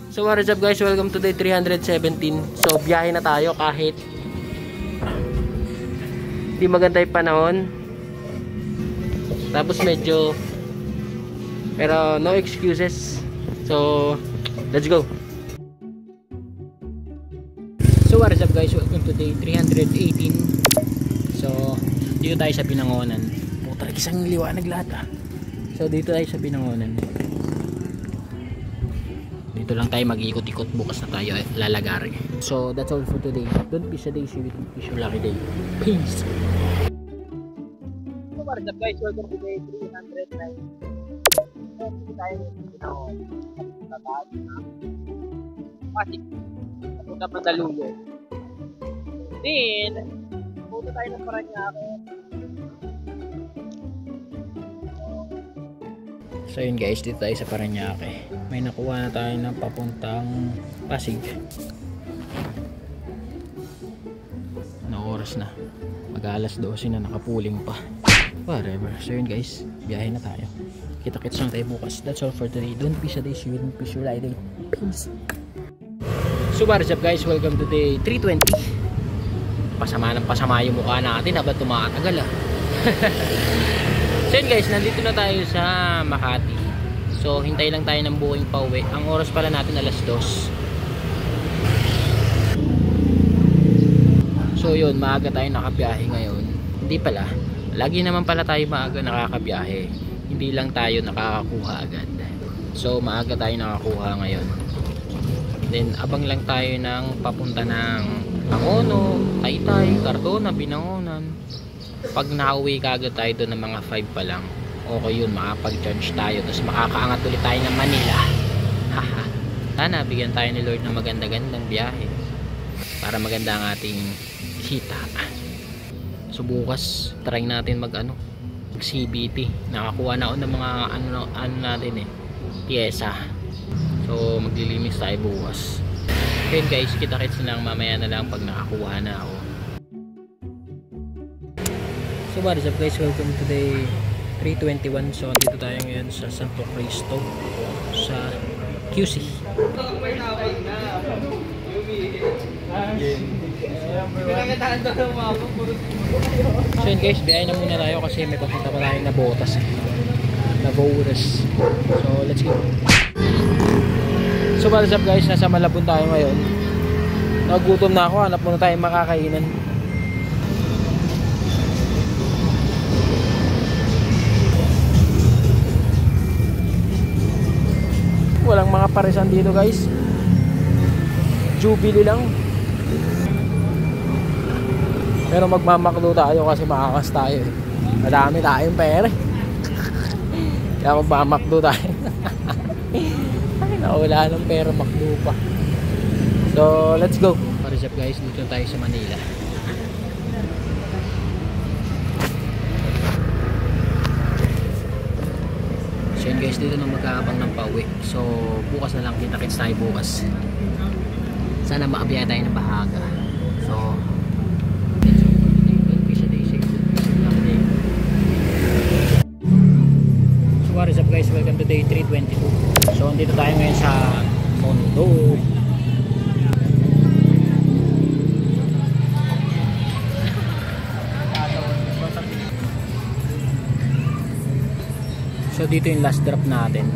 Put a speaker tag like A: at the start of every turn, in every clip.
A: So what is up guys, welcome to day 317. So biyahe na tayo kahit di maganda yung panahon. Tapos medyo, pero no excuses. So let's go. So what is up guys, welcome to day 318. So dito tayo sa Binangonan. Puta, isang liwanag lahat ah. So dito tayo sa Binangonan. Dito lang tayo mag-ikot-ikot, bukas na tayo lalagari. So that's all for today. Don't be a day, see you. Wish you a lucky day. Peace. So what is up guys, welcome to day 309. Dito tayo sa Pasig. Punta Mandaluyong. Then punta tayo ng Paranaque. So yun guys, dito tayo sa Paranaque. May nakuha na tayo ng papuntang Pasig. Ano oras na? Mag-alas 12 na, nakapuling pa. Whatever. So yun guys, biyahe na tayo. Kita-kits lang tayo bukas. That's all for today. Don't be a day, see you. Don't be sure day. Peace. So what is up guys, welcome to day 320. Pasama ng pasama yung mukha natin habang tumatagal ah. So yun guys, nandito na tayo sa Makati. So hintay lang tayo ng buking pauwi. Ang oras pala natin alas 2. So yun, maaga tayo nakabiyahe ngayon. Hindi pala, lagi naman pala tayo maaga nakakabiyahe. Hindi lang tayo nakakakuha agad. So maaga tayo nakakuha ngayon. Then abang lang tayo ng papunta ng Angono, Taytay, Cardona, Binangonan. Pag nakauwi kagad tayo doon ng mga 5 pa lang, okay yun, makapag-charge tayo, tapos makakaangat ulit tayo ng Manila. Haha. Sana bigyan tayo ni Lord ng maganda-gandang biyahe para maganda ang ating kita. So bukas try natin mag CBT. Nakakuha na ako ng mga ano natin pyesa. So maglilinis tayo bukas. Okay guys, kita-kits na lang mamaya na lang pag nakakuha na ako. So what is up guys, welcome to day 321. So dito tayo ngayon sa Santo Cristo sa QC. So yun guys, biyahe na muna tayo kasi may papunta pa tayo na Botas na Botas. So let's go. So what is up guys, nasa Malabon tayo ngayon. Nagutom na ako, hanap muna tayong makakainan. Walang mga parisan dito guys. Jubilee lang. Pero magmamakdo tayo kasi makakas tayo eh. Madami tayong pera. Kaya magmamakdo tayo. Ay nawala ng pera, makdo pa. So let's go. What is up guys, dito tayo sa Manila. So yun guys, dito na magkakabang ng pauwi. So bukas na lang, kita-kits tayo bukas. Sana makabiyahe tayo ng bahaga. So what is up guys, welcome to day 322. So dito tayo ngayon sa Mondo. So dito yung last drop natin.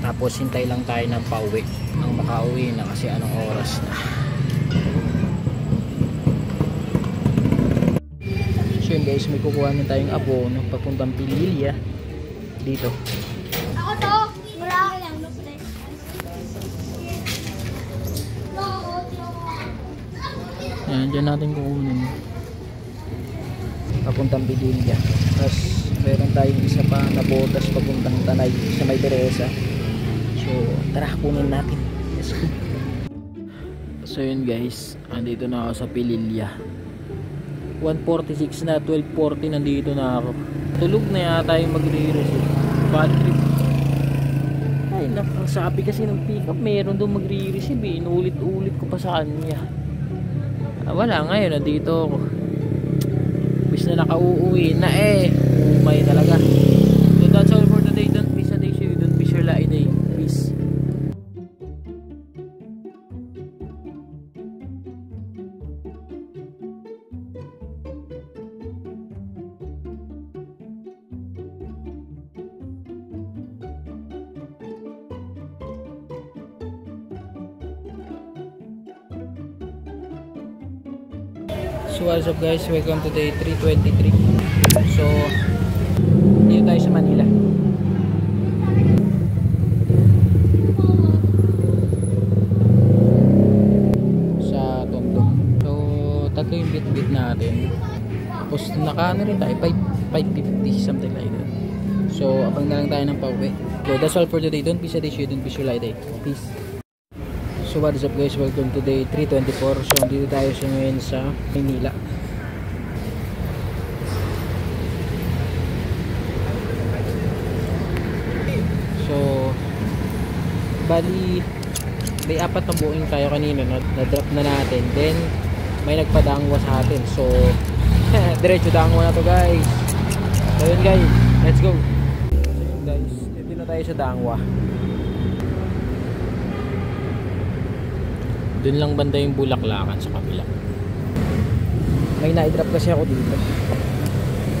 A: Tapos hintay lang tayo ng pauwi. Nang makauwi na kasi anong oras na. So yun guys, may kukuha na tayong abono papuntang Pililya. Dito.
B: Ako to, wala lang.
A: Ayan, dyan natin kukunin. Papuntang Pililya. Tapos meron tayong isa pa na Botas papuntang Tanay sa May Teresa. So tara, kunin natin. Let's go. So yun guys, andito na ako sa Pililya. 1:46 na, 12:40 nandito na ako. Tulog na yata yung magre-receive. Bad trip. Ay naku, sabi kasi ng pick up meron doon magre-receive eh. Inulit-ulit ko pa sa kanya. Wala, ngayon nandito ako. Bis na nakauuwi na eh. Umay talaga. So that's all for today. Don't miss a day, so you don't miss your life day. Peace. So what's up guys, welcome to day 323. So dito tayo sa Manila. Sa Tondo. So tatlo yung bit-bit natin. Tapos naka rin tayo 550 something like that. So abang na lang tayo ng pauwi. So that's all for today. Don't be sad, don't be shy. Peace. So what is up guys, welcome to day 324. So dito tayo sa ngayon sa Maynila. So bali may 4 na buong tayo kanina na-drop na natin. Then may nagpadangwa sa atin. So diretso dangwa na to guys. So yun guys, let's go. So yun guys, dito na tayo sa dangwa. Doon lang banda yung Bulaklakan sa kabila. May na-drop kasi ako dito.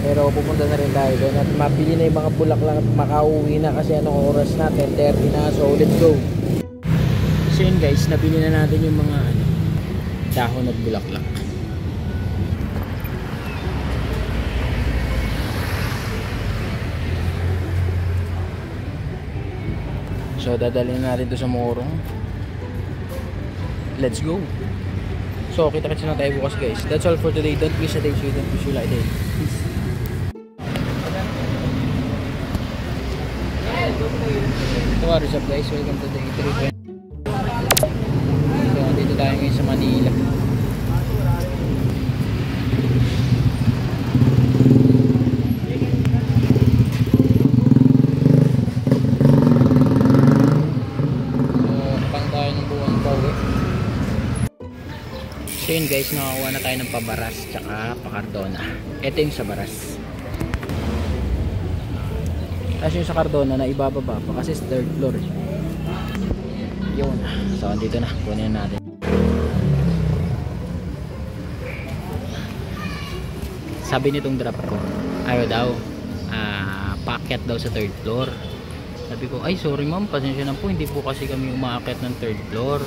A: Pero pupunta na rin tayo doon at mapili na yung mga bulaklak at makauwi na kasi anong oras na, 10:30 na. So let's go. So yun guys, nabili na natin yung mga dahon at bulaklak. So dadalhin natin to sa Morong. Let's go. So kita-kits na tayo bukas guys. That's all for today. Don't miss a day. Don't miss a day. Peace. So what is up guys, welcome to day 320. So dito tayo ngayon sa Manila. So yun guys, nakakuha na tayo ng pabaras tsaka pakardona. Ito yung sa baras. Kasi yung sa Cardona na ibababa pa kasi 3rd floor. Yun. So andito na, kunin natin. Sabi nitong drop ko, ayaw daw paakyat daw sa 3rd floor. Sabi ko, ay sorry ma'am, pasensya na po, hindi po kasi kami umaakyat ng 3rd floor.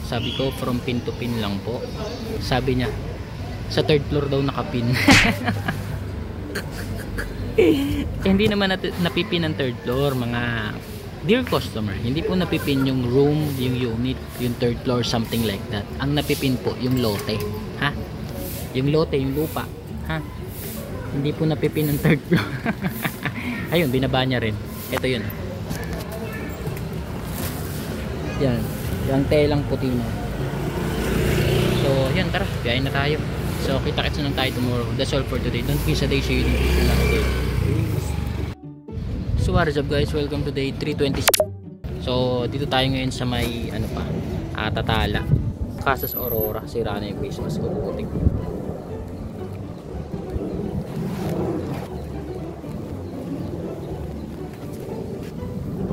A: Sabi ko, from pin to pin lang po. Sabi niya, sa 3rd floor daw nakapin. Hindi naman napipin ang 3rd floor, mga dear customer. Hindi po napipin yung room, yung unit, yung 3rd floor, something like that. Ang napipin po, yung lote. Ha? Yung lote, yung lupa. Ha? Hindi po napipin ang 3rd floor. Ayun, binaba niya rin. Ito yun. Yan. Yung telang puti na. So, yan, tara. Biyahin na tayo. So, kita-kits na lang tayo tomorrow. That's all for today. Don't miss a day. See you later. So, what is up guys? Welcome to day 326. So, dito tayo ngayon sa may, Tatala. Casas Aurora. Sira na yung face mask ko. Bukutik.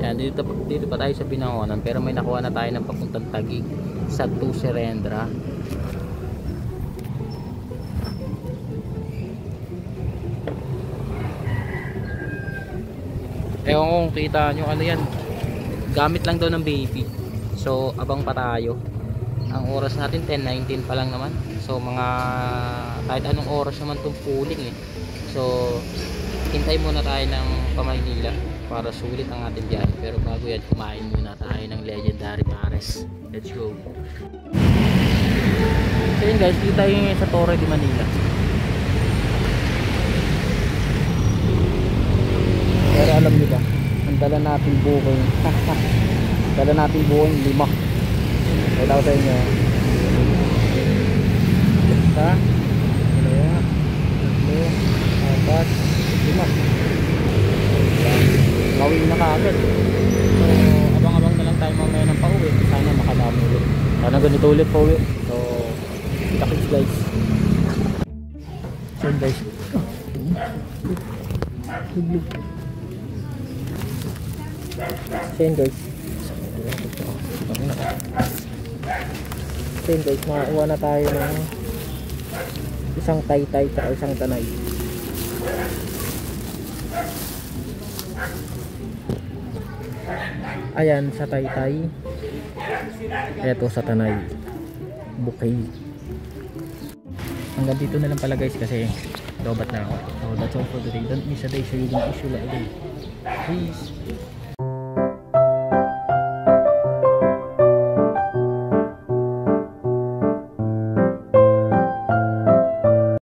A: Yan, dito pa tayo sa Binangonan, pero may nakuha na tayo ng papuntang Taguig sa 2 Serendra. Ewan ko kung kita nyo ano yan, gamit lang daw ng baby. So abang pa tayo. Ang oras natin 10:19 pa lang naman. So mga kahit anong oras naman itong pooling So hintay muna tayo ng Pamaynila para sulit ang ating biyahe. Pero bago yan, kumain muna tayo ng legendary pares. Let's go. So yun guys, dito tayo ngayon sa Torre de Manila. Pero alam nyo ba, ang dala natin bukoy dala natin bukoy 5. Ito sa inyo isa, 2, 3, 4, 5. Gawin na kaagad. So abang-abang na lang tayo mamaya ng pauwi. Sana makadami ulit. Sana ganito ulit pauwi. So kita-kits guys. So guys, so guys, makakuha na tayo ng isang taytay at isang tanay. Ayan sa taytay, eto sa tanay, bouquet. hanggang dito na lang pala guys kasi lobat na ako. So that's all for today. Don't miss a day so you don't issue like a day. Peace.